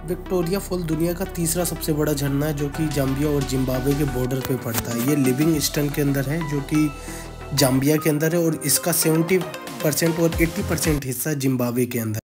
Victoria fall दुनिया का तीसरा सबसे बड़ा झरना है जो कि जाम्बिया और जिम्बाब्वे के बॉर्डर पे पड़ता है। ये लिविंगस्टन के अंदर है जो कि जाम्बिया के अंदर है और इसका 70% और 80% हिस्सा जिम्बाब्वे के अंदर।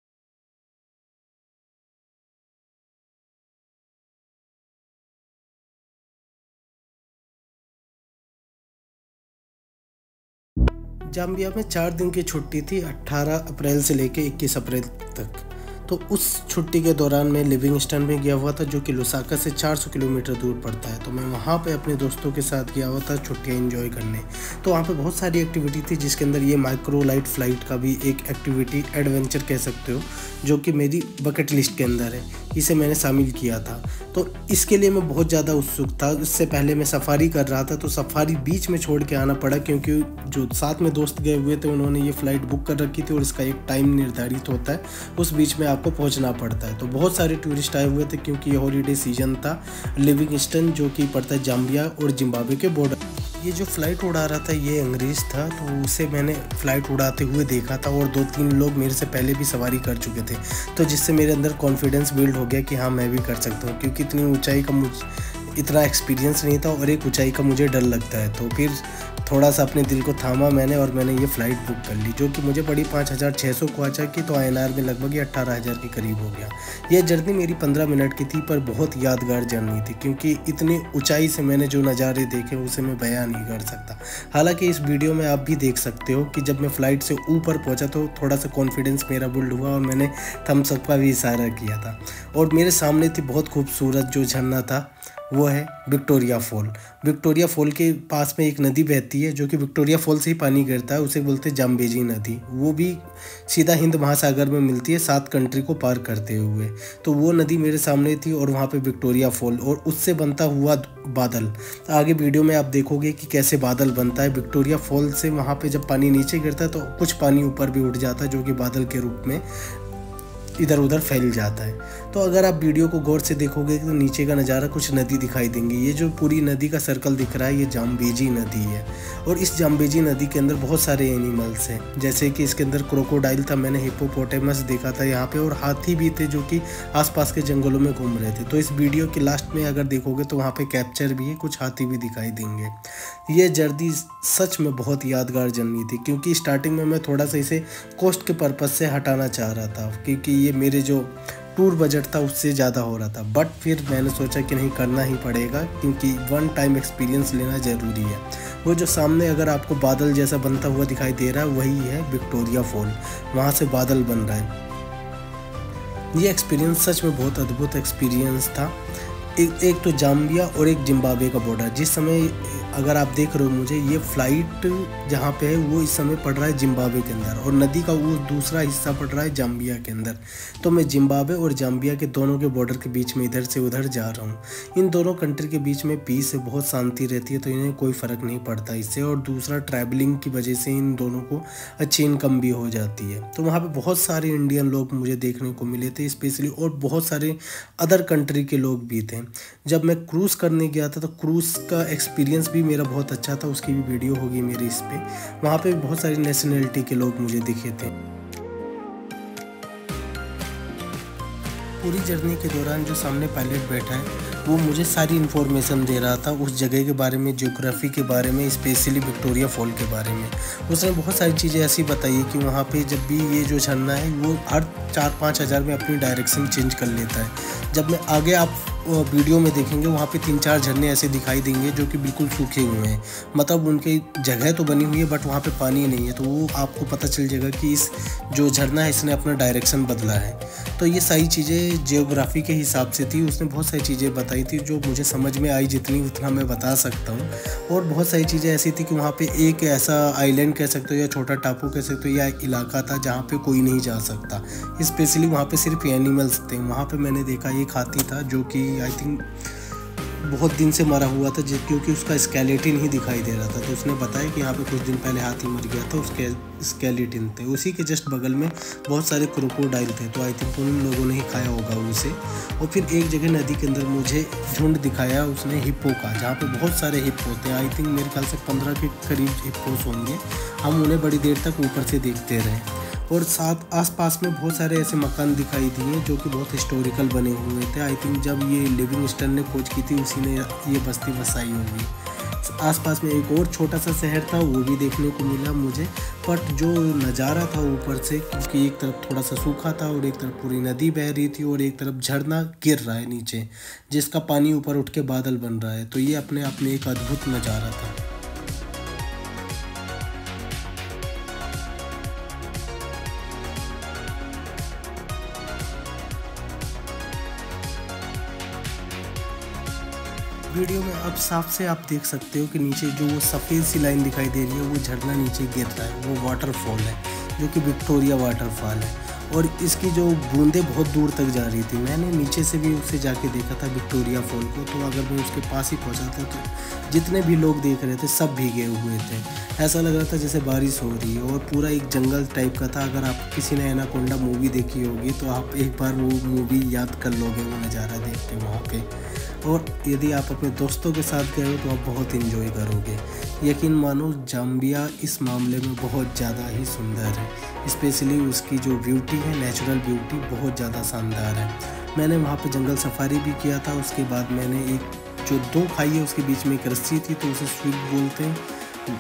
जाम्बिया में 4 दिन की छुट्टी थी, 18 अप्रैल से लेकर 21 अप्रैल तक। तो उस छुट्टी के दौरान मैं लिविंगस्टन में गया हुआ था जो कि लुसाका से 400 किलोमीटर दूर पड़ता है। तो मैं वहाँ पे अपने दोस्तों के साथ गया हुआ था छुट्टियाँ एंजॉय करने। तो वहाँ पे बहुत सारी एक्टिविटी थी जिसके अंदर ये माइक्रो लाइट फ्लाइट का भी एक एक्टिविटी एडवेंचर कह सकते हो जो कि मेरी बकेट लिस्ट के अंदर है। इसे मैंने शामिल किया था। तो इसके लिए मैं बहुत ज़्यादा उत्सुक था। इससे पहले मैं सफारी कर रहा था तो सफारी बीच में छोड़ के आना पड़ा क्योंकि जो साथ में दोस्त गए हुए थे उन्होंने ये फ़्लाइट बुक कर रखी थी और इसका एक टाइम निर्धारित होता है, उस बीच में आपको पहुंचना पड़ता है। तो बहुत सारे टूरिस्ट आए हुए थे क्योंकि ये हॉलीडे सीजन था। लिविंगस्टन जो कि पड़ता है जाम्बिया और जिम्बाब्वे के बॉर्डर। ये जो फ़्लाइट उड़ा रहा था ये अंग्रेज़ था, तो उसे मैंने फ़्लाइट उड़ाते हुए देखा था और 2-3 लोग मेरे से पहले भी सवारी कर चुके थे। तो जिससे मेरे अंदर कॉन्फिडेंस बिल्ड हो गया कि हाँ मैं भी कर सकता हूँ, क्योंकि इतनी ऊंचाई का इतना एक्सपीरियंस नहीं था और एक ऊंचाई का मुझे डर लगता है। तो फिर थोड़ा सा अपने दिल को थामा मैंने और मैंने ये फ़्लाइट बुक कर ली जो कि मुझे पड़ी 5,600 क्वाचा की। तो INR में लगभग ये 18,000 के करीब हो गया। ये जर्नी मेरी 15 मिनट की थी पर बहुत यादगार जर्नी थी क्योंकि इतनी ऊंचाई से मैंने जो नज़ारे देखे उसे मैं बयान नहीं कर सकता। हालांकि इस वीडियो में आप भी देख सकते हो कि जब मैं फ़्लाइट से ऊपर पहुंचा तो थोड़ा सा कॉन्फिडेंस मेरा बिल्ड हुआ और मैंने थम्स अप का भी इशारा किया था। और मेरे सामने थी बहुत खूबसूरत जो झरना था वो है विक्टोरिया फॉल। विक्टोरिया फॉल के पास में एक नदी बहती है जो कि विक्टोरिया फॉल से ही पानी गिरता है, उसे बोलते हैं जाम्बेजी नदी। वो भी सीधा हिंद महासागर में मिलती है 7 कंट्री को पार करते हुए। तो वो नदी मेरे सामने थी और वहाँ पे विक्टोरिया फॉल और उससे बनता हुआ बादल। आगे वीडियो में आप देखोगे कि कैसे बादल बनता है। विक्टोरिया फॉल से वहाँ पर जब पानी नीचे गिरता है तो कुछ पानी ऊपर भी उठ जाता है जो कि बादल के रूप में इधर उधर फैल जाता है। तो अगर आप वीडियो को गौर से देखोगे तो नीचे का नज़ारा कुछ नदी दिखाई देंगी। ये जो पूरी नदी का सर्कल दिख रहा है ये जाम्बेजी नदी है और इस जाम्बेजी नदी के अंदर बहुत सारे एनिमल्स हैं, जैसे कि इसके अंदर क्रोकोडाइल था, मैंने हिप्पोपोटेमस देखा था यहाँ पे, और हाथी भी थे जो कि आसपास के जंगलों में घूम रहे थे। तो इस वीडियो के लास्ट में अगर देखोगे तो वहाँ पर कैप्चर भी है, कुछ हाथी भी दिखाई देंगे। ये जर्नी सच में बहुत यादगार जर्नी थी क्योंकि स्टार्टिंग में मैं थोड़ा सा इसे कॉस्ट के पर्पज़ से हटाना चाह रहा था क्योंकि ये मेरे जो टूर बजट था उससे ज़्यादा हो रहा था। बट फिर मैंने सोचा कि नहीं, करना ही पड़ेगा क्योंकि 1 टाइम एक्सपीरियंस लेना ज़रूरी है। वो जो सामने अगर आपको बादल जैसा बनता हुआ दिखाई दे रहा है वही है विक्टोरिया फॉल, वहाँ से बादल बन रहा है। ये एक्सपीरियंस सच में बहुत अद्भुत एक्सपीरियंस था। एक तो जाम्बिया और एक जिम्बाब्वे का बॉर्डर। जिस समय अगर आप देख रहे हो मुझे, ये फ़्लाइट जहाँ पे है वो इस समय पड़ रहा है जिम्बाब्वे के अंदर और नदी का वो दूसरा हिस्सा पड़ रहा है जाम्बिया के अंदर। तो मैं जिम्बाब्वे और जाम्बिया के दोनों के बॉर्डर के बीच में इधर से उधर जा रहा हूँ। इन दोनों कंट्री के बीच में पीस है, बहुत शांति रहती है, तो इन्हें कोई फ़र्क नहीं पड़ता इससे। और दूसरा ट्रैवलिंग की वजह से इन दोनों को अच्छी इनकम भी हो जाती है। तो वहाँ पर बहुत सारे इंडियन लोग मुझे देखने को मिले थे स्पेशली, और बहुत सारे अदर कंट्री के लोग भी थे। जब मैं क्रूज़ करने गया था तो क्रूज़ का एक्सपीरियंस भी मेरा बहुत अच्छा था, उसकी भी वीडियो होगी मेरी इस पे। वहाँ पे बहुत सारी नेशनलिटी के लोग मुझे दिखे थे। पूरी जर्नी के दौरान जो सामने पायलट बैठा है वो मुझे सारी इन्फॉर्मेशन दे रहा था उस जगह के बारे में, ज्योग्राफी के बारे में, स्पेशली विक्टोरिया फॉल के बारे में। उसने बहुत सारी चीज़ें ऐसी बताई है कि वहाँ पे जब भी ये जो झरना है वो हर 4-5 हज़ार में अपनी डायरेक्शन चेंज कर लेता है। जब मैं आगे आप वीडियो में देखेंगे वहाँ पे 3-4 झरने ऐसे दिखाई देंगे जो कि बिल्कुल सूखे हुए हैं, मतलब उनकी जगह तो बनी हुई है बट वहाँ पे पानी नहीं है। तो वो आपको पता चल जाएगा कि इस जो झरना है इसने अपना डायरेक्शन बदला है। तो ये सारी चीज़ें जियोग्राफी के हिसाब से थी। उसने बहुत सारी चीज़ें बताई थी जो मुझे समझ में आई, जितनी उतना मैं बता सकता हूँ। और बहुत सारी चीज़ें ऐसी थी कि वहाँ पे एक ऐसा आइलैंड कह सकते हो या छोटा टापू कह सकते हो या इलाका था जहाँ पे कोई नहीं जा सकता। स्पेशली वहाँ पे सिर्फ एनिमल्स थे। वहाँ पे मैंने देखा एक हाथी था जो कि आई थिंक बहुत दिन से मरा हुआ था क्योंकि उसका स्केलेटन ही दिखाई दे रहा था। तो उसने बताया कि यहाँ पे कुछ दिन पहले हाथी मर गया था, उसके स्केलेटन थे। उसी के जस्ट बगल में बहुत सारे क्रोकोडाइल थे, तो आई थिंक उन लोगों ने ही खाया होगा उसे। और फिर एक जगह नदी के अंदर मुझे झुंड दिखाया उसने हिप्पो का, जहाँ पे बहुत सारे हिप्पो थे। आई थिंक मेरे ख्याल से 15 के करीब हिप्पोस होंगे। हम उन्हें बड़ी देर तक ऊपर से देखते रहे। और साथ आसपास में बहुत सारे ऐसे मकान दिखाई दिए जो कि बहुत हिस्टोरिकल बने हुए थे। आई थिंक जब ये लिविंगस्टन ने खोज की थी उसी ने ये बस्ती बसाई होगी। आसपास में एक और छोटा सा शहर था, वो भी देखने को मिला मुझे। बट जो नज़ारा था ऊपर से, क्योंकि एक तरफ थोड़ा सा सूखा था और एक तरफ पूरी नदी बह रही थी और एक तरफ झरना गिर रहा है नीचे, जिसका पानी ऊपर उठ के बादल बन रहा है, तो ये अपने आप में एक अद्भुत नज़ारा था। वीडियो में अब साफ से आप देख सकते हो कि नीचे जो वो सफ़ेद सी लाइन दिखाई दे रही है, वो झरना नीचे गिर रहा है, वो वाटरफॉल है जो कि विक्टोरिया वाटरफॉल है। और इसकी जो बूंदें बहुत दूर तक जा रही थी। मैंने नीचे से भी उससे जाके देखा था विक्टोरिया फॉल को, तो अगर मैं उसके पास ही पहुंचा था तो जितने भी लोग देख रहे थे सब भीगे हुए थे। ऐसा लग रहा था जैसे बारिश हो रही है और पूरा एक जंगल टाइप का था। अगर आप किसी ने एनाकोंडा मूवी देखी होगी तो आप एक बार वो मूवी याद कर लोगे, वो नज़ारा देख के वहाँ पे। और यदि आप अपने दोस्तों के साथ गए हो तो आप बहुत इन्जॉय करोगे। यकीन मानो जाम्बिया इस मामले में बहुत ज़्यादा ही सुंदर है, स्पेशली उसकी जो ब्यूटी है, नेचुरल ब्यूटी बहुत ज़्यादा शानदार है। मैंने वहाँ पे जंगल सफारी भी किया था। उसके बाद मैंने एक जो 2 खाई है उसके बीच में एक रस्सी थी, तो उसे स्विग बोलते हैं,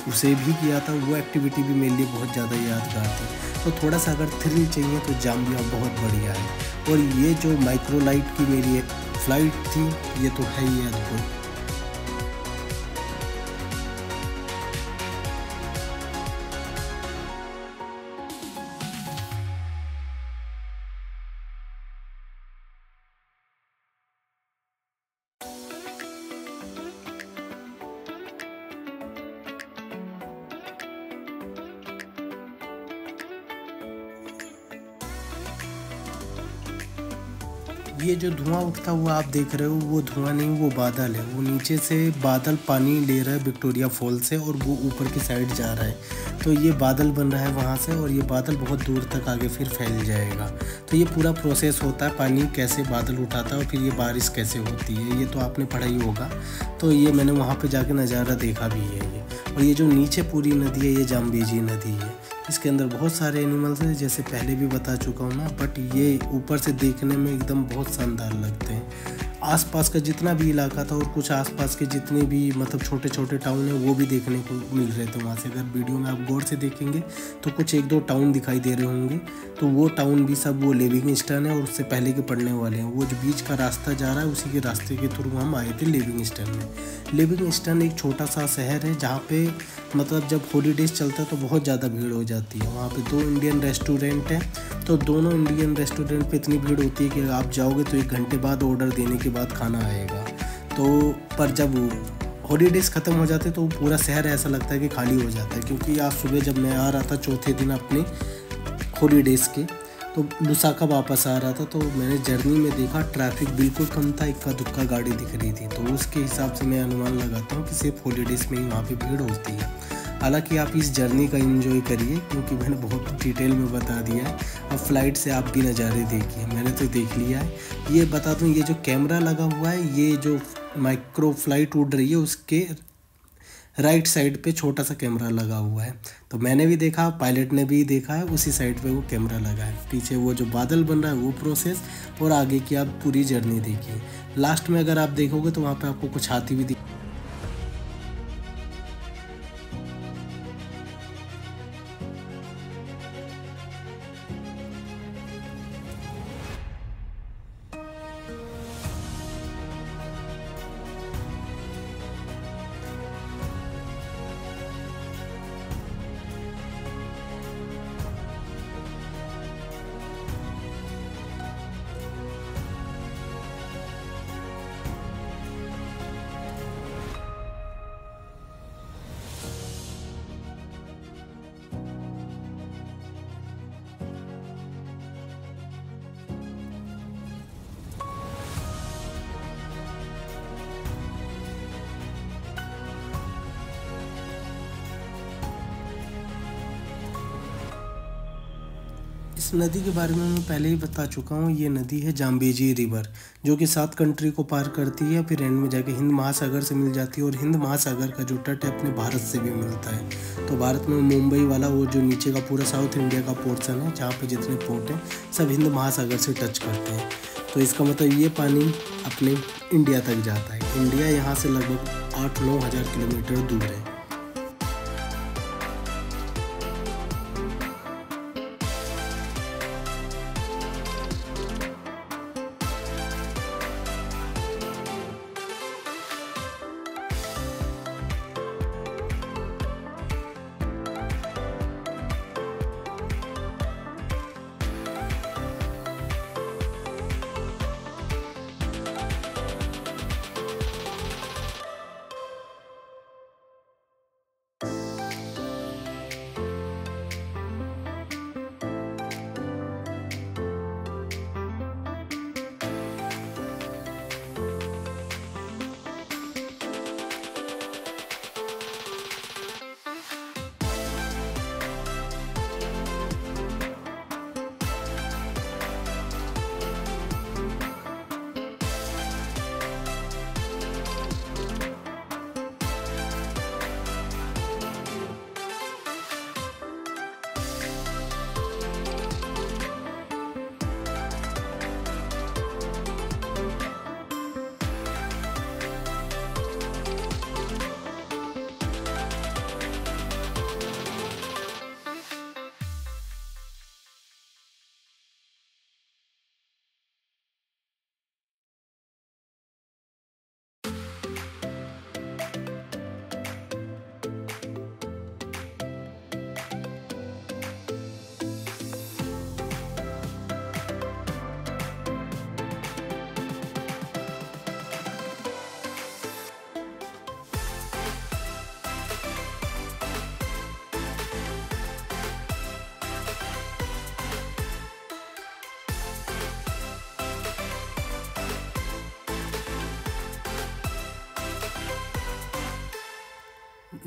उसे भी किया था। वो एक्टिविटी भी मेरे लिए बहुत ज़्यादा यादगार थी। तो थोड़ा सा अगर थ्रिल चाहिए तो जाम्बिया बहुत बढ़िया है। और ये जो माइक्रोलाइट की मेरी फ्लाइट थी, ये तो है ही अद्भुत। ये जो धुआं उठता हुआ आप देख रहे हो, वो धुआं नहीं, वो बादल है। वो नीचे से बादल पानी ले रहा है विक्टोरिया फॉल से और वो ऊपर की साइड जा रहा है। तो ये बादल बन रहा है वहाँ से और ये बादल बहुत दूर तक आगे फिर फैल जाएगा। तो ये पूरा प्रोसेस होता है, पानी कैसे बादल उठाता है और फिर ये बारिश कैसे होती है, ये तो आपने पढ़ा ही होगा। तो ये मैंने वहाँ पर जाके नज़ारा देखा भी है ये। और ये जो नीचे पूरी नदी है, ये जाम्बेजी नदी है। इसके अंदर बहुत सारे एनिमल्स हैं, जैसे पहले भी बता चुका हूँ मैं। बट ये ऊपर से देखने में एकदम बहुत शानदार लगते हैं। आसपास का जितना भी इलाका था और कुछ आसपास के जितने भी मतलब छोटे छोटे टाउन हैं, वो भी देखने को मिल रहे थे वहाँ से। अगर वीडियो में आप गौर से देखेंगे तो कुछ 1-2 टाउन दिखाई दे रहे होंगे। तो वो टाउन भी सब वो लिविंगस्टन है और उससे पहले के पड़ने वाले हैं। वो जो बीच का रास्ता जा रहा है, उसी के रास्ते के थ्रू हम आए थे लिविंगस्टन में। लिविंगस्टन एक छोटा सा शहर है जहाँ पे मतलब जब हॉलीडेज चलता है तो बहुत ज़्यादा भीड़ हो जाती है। वहाँ पे 2 इंडियन रेस्टोरेंट हैं, तो दोनों इंडियन रेस्टोरेंट पे इतनी भीड़ होती है कि आप जाओगे तो 1 घंटे बाद ऑर्डर देने के बाद खाना आएगा। तो पर जब हॉलीडेज़ ख़त्म हो जाते तो पूरा शहर ऐसा लगता है कि खाली हो जाता है। क्योंकि आज सुबह जब मैं आ रहा था चौथे दिन अपने हॉलीडेज़ के, तो लुसाका वापस आ रहा था, तो मैंने जर्नी में देखा ट्रैफिक बिल्कुल कम था, इक्का दुक्का गाड़ी दिख रही थी। तो उसके हिसाब से मैं अनुमान लगाता हूँ कि सिर्फ हॉलीडेज़ में ही वहाँ पे भीड़ होती है। हालांकि आप इस जर्नी का एंजॉय करिए, क्योंकि मैंने बहुत डिटेल में बता दिया है। अब फ्लाइट से आप भी नज़ारे देखिए, मैंने तो देख लिया है। ये बता दूँ, ये जो कैमरा लगा हुआ है, ये जो माइक्रो फ्लाइट उड़ रही है उसके राइट साइड पे छोटा सा कैमरा लगा हुआ है। तो मैंने भी देखा, पायलट ने भी देखा है, उसी साइड पे वो कैमरा लगा है। पीछे वो जो बादल बन रहा है वो प्रोसेस, और आगे की आप पूरी जर्नी देखिए। लास्ट में अगर आप देखोगे तो वहाँ पे आपको कुछ हाथी भी दिख इस नदी के बारे में मैं पहले ही बता चुका हूँ। ये नदी है जाम्बेजी रिवर, जो कि 7 कंट्री को पार करती है, फिर एंड में जाके हिंद महासागर से मिल जाती है। और हिंद महासागर का जो तट है अपने भारत से भी मिलता है। तो भारत में मुंबई वाला वो जो नीचे का पूरा साउथ इंडिया का पोर्शन है, जहाँ पे जितने पोर्ट हैं सब हिंद महासागर से टच करते हैं। तो इसका मतलब ये पानी अपने इंडिया तक जाता है। इंडिया यहाँ से लगभग 8-9 हज़ार किलोमीटर दूर है।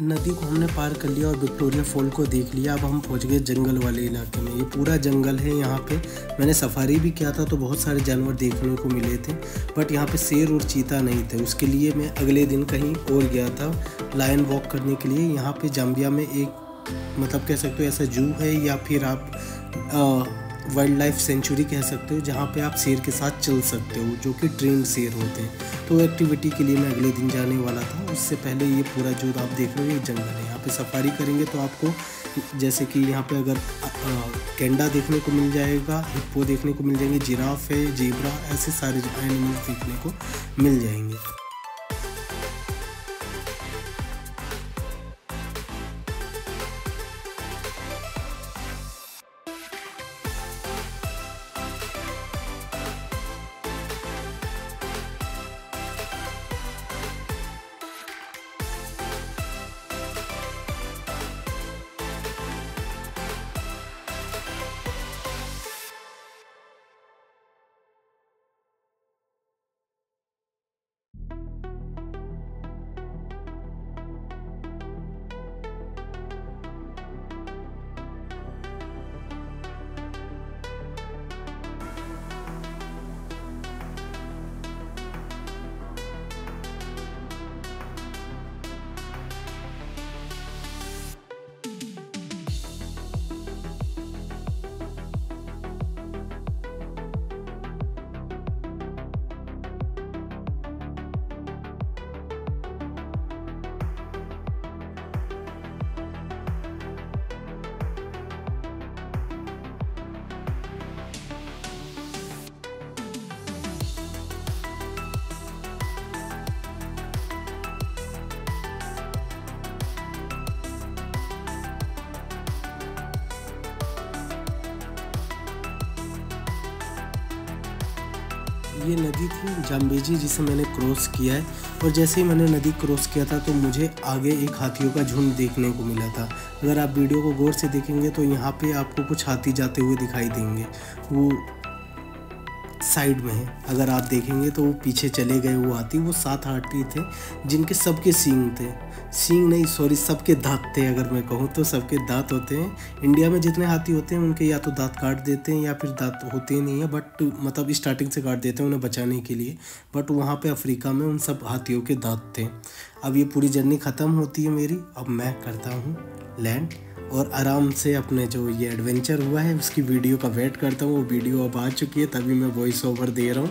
नदी को हमने पार कर लिया और विक्टोरिया फॉल को देख लिया। अब हम पहुंच गए जंगल वाले इलाके में। ये पूरा जंगल है। यहाँ पे मैंने सफारी भी किया था तो बहुत सारे जानवर देखने को मिले थे, बट यहाँ पे शेर और चीता नहीं थे। उसके लिए मैं अगले दिन कहीं और गया था लायन वॉक करने के लिए। यहाँ पे जाम्बिया में एक मतलब कह सकते हो ऐसा जू है, या फिर आप वाइल्ड लाइफ सेंचुरी कह सकते हो, जहाँ पे आप शेर के साथ चल सकते हो, जो कि ट्रेंड शेर होते हैं। तो एक्टिविटी के लिए मैं अगले दिन जाने वाला था। उससे पहले ये पूरा जो आप देख रहे हो ये जंगल है। यहाँ पे सफारी करेंगे तो आपको जैसे कि यहाँ पे अगर गेंडा देखने को मिल जाएगा, हिप्पो देखने को मिल जाएंगे, जिराफ है, जेब्रा, ऐसे सारे एनिमल्स देखने को मिल जाएंगे। ये नदी थी जाम्बेजी, जिसे मैंने क्रॉस किया है। और जैसे ही मैंने नदी क्रॉस किया था तो मुझे आगे एक हाथियों का झुंड देखने को मिला था। अगर आप वीडियो को गौर से देखेंगे तो यहाँ पे आपको कुछ हाथी जाते हुए दिखाई देंगे। वो साइड में है। अगर आप देखेंगे तो वो पीछे चले गए वो हाथी, वो 7 हाथी थे जिनके सबके सींग थे, सींग नहीं सॉरी सबके दांत थे। अगर मैं कहूँ तो सबके दांत होते हैं। इंडिया में जितने हाथी होते हैं उनके या तो दांत काट देते हैं या फिर दांत होते ही नहीं है, बट मतलब स्टार्टिंग से काट देते हैं उन्हें बचाने के लिए। बट वहाँ पे अफ्रीका में उन सब हाथियों के दांत थे। अब ये पूरी जर्नी ख़त्म होती है मेरी, अब मैं करता हूँ लैंड और आराम से अपने जो ये एडवेंचर हुआ है उसकी वीडियो का वेट करता हूँ। वो वीडियो अब आ चुकी है तभी मैं वॉइस ओवर दे रहा हूँ।